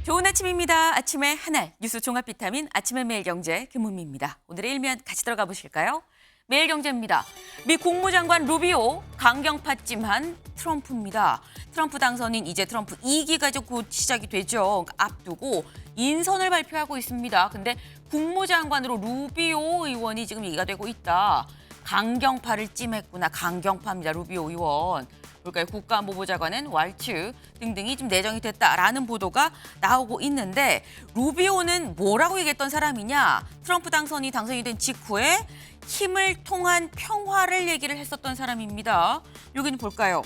좋은 아침입니다. 아침의 하나 뉴스 종합 비타민 아침의 매일경제 김은미입니다. 오늘의 일면 같이 들어가 보실까요? 매일경제입니다. 미 국무장관 루비오 강경파 찜한 트럼프입니다. 트럼프 당선인 이제 트럼프 2기가 이제 곧 시작이 되죠. 앞두고 인선을 발표하고 있습니다. 근데 국무장관으로 루비오 의원이 지금 얘기가 되고 있다. 강경파를 찜했구나. 강경파입니다. 루비오 의원. 그러니까 국가안보보좌관은 왈츠 등등이 좀 내정이 됐다라는 보도가 나오고 있는데 루비오는 뭐라고 얘기했던 사람이냐? 트럼프 당선이 된 직후에 힘을 통한 평화를 얘기를 했었던 사람입니다. 여기는 볼까요?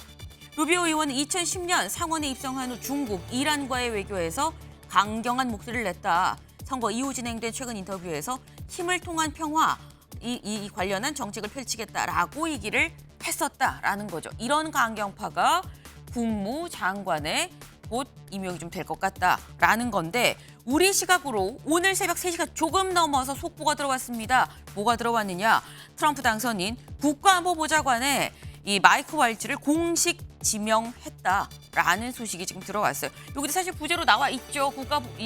루비오 의원은 2010년 상원에 입성한 후 중국, 이란과의 외교에서 강경한 목소리를 냈다. 선거 이후 진행된 최근 인터뷰에서 힘을 통한 평화, 이 관련한 정책을 펼치겠다라고 얘기를 했었다라는 거죠. 이런 강경파가 국무장관에 곧 임용이 좀 될 것 같다라는 건데 우리 시각으로 오늘 새벽 3시가 조금 넘어서 속보가 들어왔습니다. 뭐가 들어왔느냐? 트럼프 당선인 국가안보보좌관에 이 마이크 왈츠를 공식 지명했다라는 소식이 지금 들어왔어요. 여기도 사실 부제로 나와 있죠.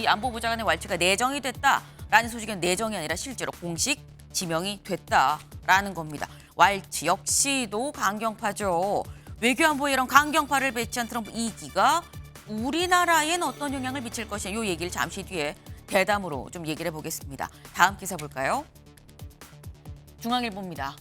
안보보좌관의 왈츠가 내정이 됐다라는 소식은 내정이 아니라 실제로 공식 지명이 됐다라는 겁니다. 왈츠 역시도 강경파죠. 외교안보에 이런 강경파를 배치한 트럼프 2기가 우리나라엔 어떤 영향을 미칠 것이냐 이 얘기를 잠시 뒤에 대담으로 좀 얘기를 해보겠습니다. 다음 기사 볼까요? 중앙일보입니다.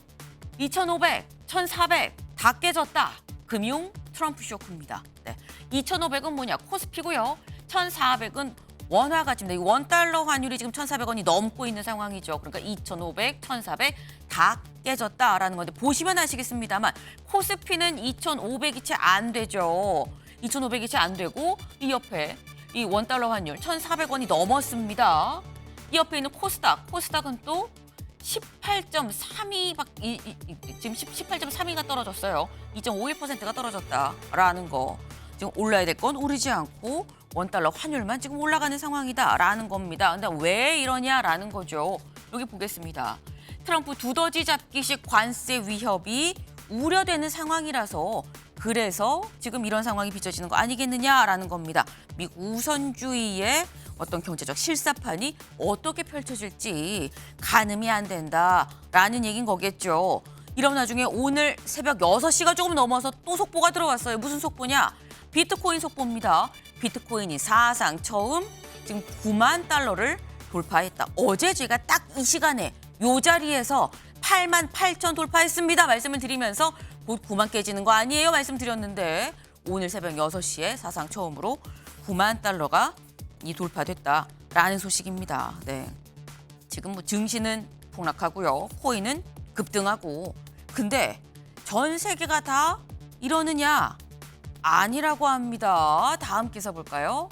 2,500, 1,400 다 깨졌다. 금융 트럼프 쇼크입니다. 네. 2,500은 뭐냐? 코스피고요. 1,400은 원화 가치입니다. 이 원달러 환율이 지금 1,400원이 넘고 있는 상황이죠. 그러니까 2,500, 1,400 다 깨졌다라는 건데 보시면 아시겠습니다만 코스피는 2,500이 채 안 되죠. 2,500이 채 안 되고 이 옆에 이 원달러 환율 1,400원이 넘었습니다. 이 옆에 있는 코스닥은 또 18.32 지금 18.32가 떨어졌어요. 2.51%가 떨어졌다라는 거. 지금 올라야 될 건 오르지 않고 원달러 환율만 지금 올라가는 상황이다라는 겁니다. 근데 왜 이러냐라는 거죠. 여기 보겠습니다. 트럼프 두더지 잡기식 관세 위협이 우려되는 상황이라서 그래서 지금 이런 상황이 빚어지는 거 아니겠느냐라는 겁니다. 미국 우선주의의 어떤 경제적 실사판이 어떻게 펼쳐질지 가늠이 안 된다라는 얘기인 거겠죠. 이런 나중에 오늘 새벽 6시가 조금 넘어서 또 속보가 들어왔어요. 무슨 속보냐? 비트코인 속보입니다. 비트코인이 사상 처음 지금 9만 달러를 돌파했다. 어제 제가 딱 이 시간에 이 자리에서 8만 8천 돌파했습니다. 말씀을 드리면서 곧 9만 깨지는 거 아니에요? 말씀드렸는데 오늘 새벽 6시에 사상 처음으로 9만 달러가 돌파됐다라는 소식입니다. 네. 지금 뭐 증시는 폭락하고요. 코인은 급등하고. 근데 전 세계가 다 이러느냐? 아니라고 합니다. 다음 기사 볼까요?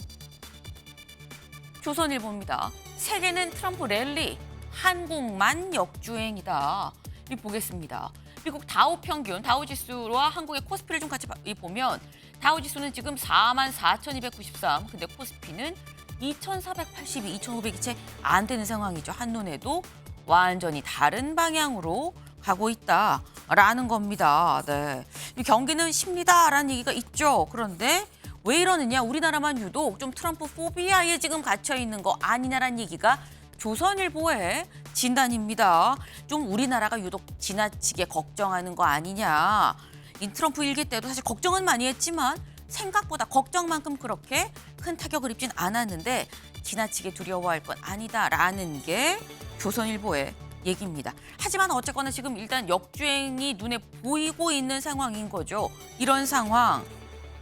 조선일보입니다. 세계는 트럼프 랠리, 한국만 역주행이다. 이 보겠습니다. 미국 다우 평균, 다우지수와 한국의 코스피를 좀 같이 보면 다우지수는 지금 44,293, 근데 코스피는 2,482, 2,500이 채 안 되는 상황이죠. 한눈에도 완전히 다른 방향으로 가고 있다라는 겁니다. 네. 이 경기는 쉽니다라는 얘기가 있죠. 그런데 왜 이러느냐? 우리나라만 유독 좀 트럼프 포비아에 지금 갇혀 있는 거 아니냐라는 얘기가 조선일보의 진단입니다. 좀 우리나라가 유독 지나치게 걱정하는 거 아니냐. 이 트럼프 일기 때도 사실 걱정은 많이 했지만 생각보다 걱정만큼 그렇게 큰 타격을 입진 않았는데 지나치게 두려워할 건 아니다라는 게 조선일보의 얘기입니다. 하지만 어쨌거나 지금 일단 역주행이 눈에 보이고 있는 상황인 거죠. 이런 상황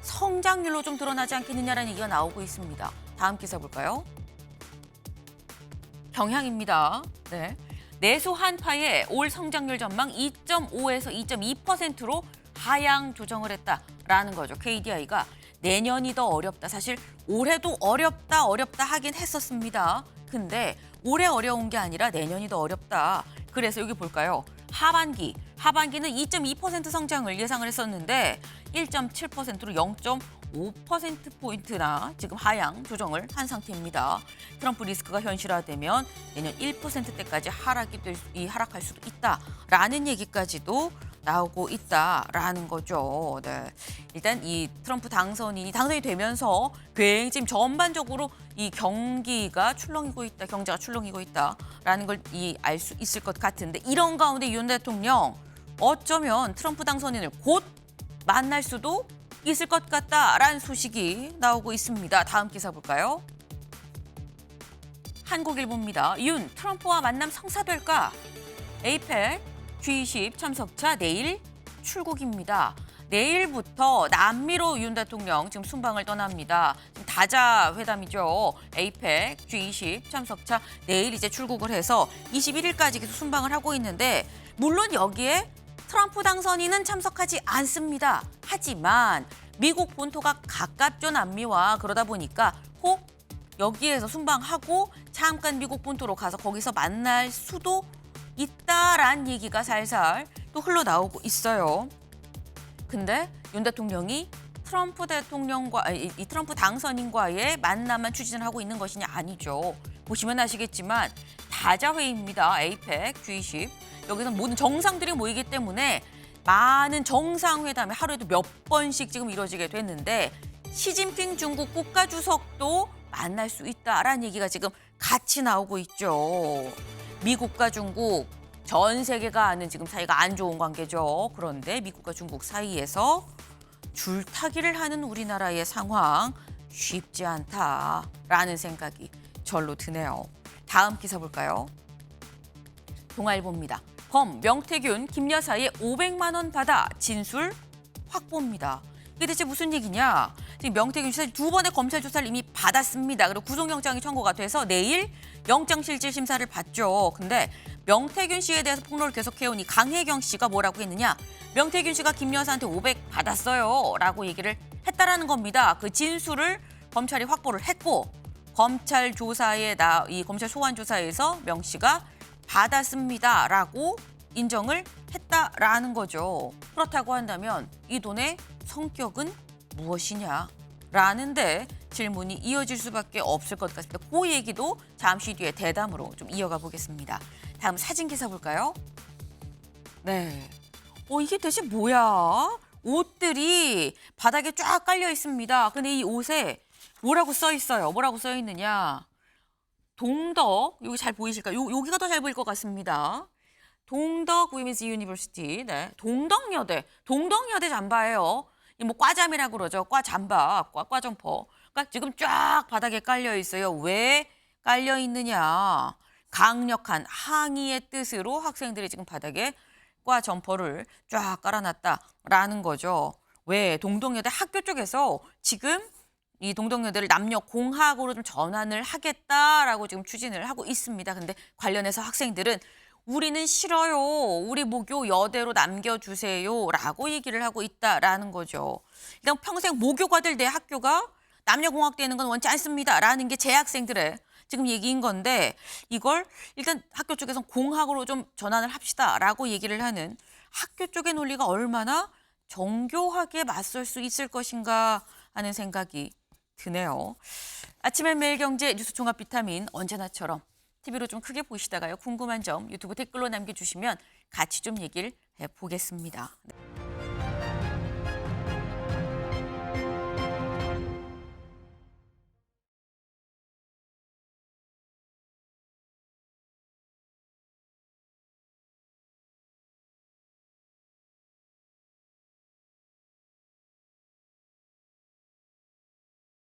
성장률로 좀 드러나지 않겠느냐라는 얘기가 나오고 있습니다. 다음 기사 볼까요? 경향입니다. 네. 내수 한파에 올 성장률 전망 2.5에서 2.2%로 하향 조정을 했다라는 거죠. KDI가 내년이 더 어렵다. 사실 올해도 어렵다 하긴 했었습니다. 근데 올해 어려운 게 아니라 내년이 더 어렵다. 그래서 여기 볼까요? 하반기는 2.2% 성장을 예상을 했었는데 1.7%로 0.5%포인트나 지금 하향 조정을 한 상태입니다. 트럼프 리스크가 현실화되면 내년 1%대까지 하락할 수도 있다라는 얘기까지도 나오고 있다라는 거죠. 네. 일단 이 트럼프 당선이 되면서 굉장히 지금 전반적으로 이 경기가 출렁이고 있다, 경제가 출렁이고 있다라는 걸 알 수 있을 것 같은데 이런 가운데 윤 대통령 어쩌면 트럼프 당선인을 곧 만날 수도 있을 것 같다라는 소식이 나오고 있습니다. 다음 기사 볼까요? 한국일보입니다. 윤, 트럼프와 만남 성사될까? 에이펙 G20 참석차 내일 출국입니다. 내일부터 남미로 윤 대통령 지금 순방을 떠납니다. 지금 다자 회담이죠. 에이펙 G20 참석차 내일 이제 출국을 해서 21일까지 계속 순방을 하고 있는데 물론 여기에 트럼프 당선인은 참석하지 않습니다. 하지만 미국 본토가 가깝죠, 남미와. 그러다 보니까 혹 여기에서 순방하고 잠깐 미국 본토로 가서 거기서 만날 수도 있다란 얘기가 살살 또 흘러나오고 있어요. 근데 윤 대통령이 트럼프 대통령과 이 트럼프 당선인과의 만남만 추진을 하고 있는 것이냐? 아니죠. 보시면 아시겠지만 다자회의입니다. 에이펙 G20. 여기서 모든 정상들이 모이기 때문에 많은 정상회담이 하루에도 몇 번씩 지금 이루어지게 됐는데 시진핑 중국 국가주석도 만날 수 있다라는 얘기가 지금 같이 나오고 있죠. 미국과 중국, 전 세계가 아는 지금 사이가 안 좋은 관계죠. 그런데 미국과 중국 사이에서 줄타기를 하는 우리나라의 상황 쉽지 않다라는 생각이 절로 드네요. 다음 기사 볼까요? 동아일보입니다. 검 명태균, 김 여사의 500만 원 받아 진술 확보입니다. 이게 대체 무슨 얘기냐? 지금 명태균 씨 두 번의 검찰 조사를 이미 받았습니다. 그리고 구속영장이 청구가 돼서 내일 영장실질 심사를 받죠. 근데 명태균 씨에 대해서 폭로를 계속해온 이 강혜경 씨가 뭐라고 했느냐? 명태균 씨가 김 여사한테 500 받았어요 라고 얘기를 했다라는 겁니다. 그 진술을 검찰이 확보를 했고 검찰 조사에 이 검찰 소환 조사에서 명 씨가 받았습니다라고 인정을 했다라는 거죠. 그렇다고 한다면 이 돈의 성격은 무엇이냐라는데 질문이 이어질 수밖에 없을 것 같습니다. 그 얘기도 잠시 뒤에 대담으로 좀 이어가 보겠습니다. 다음 사진 기사 볼까요? 네. 이게 대체 뭐야? 옷들이 바닥에 쫙 깔려 있습니다. 근데 이 옷에 뭐라고 써 있어요? 뭐라고 써 있느냐? 동덕, 여기 잘 보이실까요? 여기가 더 잘 보일 것 같습니다. 동덕 위미즈 유니버시티, 네, 동덕여대 잠바예요. 뭐 과잠이라고 그러죠. 과잠바, 과점퍼. 그러니까 지금 쫙 바닥에 깔려 있어요. 왜 깔려 있느냐? 강력한 항의의 뜻으로 학생들이 지금 바닥에 과점퍼를 쫙 깔아놨다라는 거죠. 왜 동덕여대 학교 쪽에서 지금 이 동덕여대를 남녀공학으로 좀 전환을 하겠다라고 지금 추진을 하고 있습니다. 근데 관련해서 학생들은 우리는 싫어요. 우리 모교 여대로 남겨주세요. 라고 얘기를 하고 있다라는 거죠. 일단 평생 모교가 될 내 학교가 남녀공학 되는 건 원치 않습니다. 라는 게 재학생들의 지금 얘기인 건데 이걸 일단 학교 쪽에서 공학으로 좀 전환을 합시다. 라고 얘기를 하는 학교 쪽의 논리가 얼마나 정교하게 맞설 수 있을 것인가 하는 생각이 드네요. 아침의 매일경제 뉴스 종합 비타민 언제나처럼 TV로 좀 크게 보시다가요. 궁금한 점 유튜브 댓글로 남겨주시면 같이 좀 얘기를 해보겠습니다.